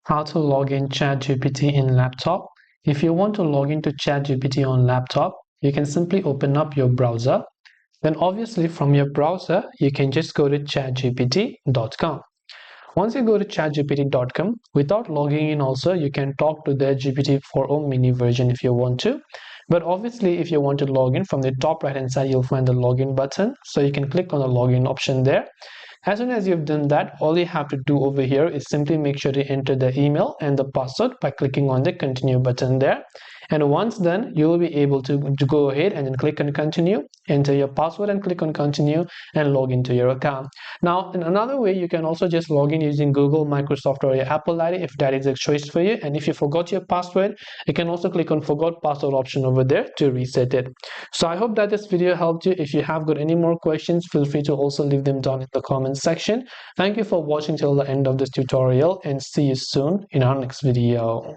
How to log in ChatGPT in laptop. If you want to log into ChatGPT on laptop, you can simply open up your browser. Then obviously from your browser, you can just go to chatgpt.com. Once you go to chatgpt.com, without logging in also, you can talk to the GPT-4o mini version if you want to. But obviously, if you want to log in, from the top right hand side, you'll find the login button. So you can click on the login option there. As soon as you've done that, all you have to do over here is simply make sure to enter the email and the password by clicking on the continue button there. And once done, you will be able to go ahead and then click on continue, enter your password and click on continue and log into your account. Now, in another way, you can also just log in using Google, Microsoft or your Apple ID if that is a choice for you. And if you forgot your password, you can also click on forgot password option over there to reset it. So I hope that this video helped you. If you have got any more questions, feel free to also leave them down in the comments section. Thank you for watching till the end of this tutorial and see you soon in our next video.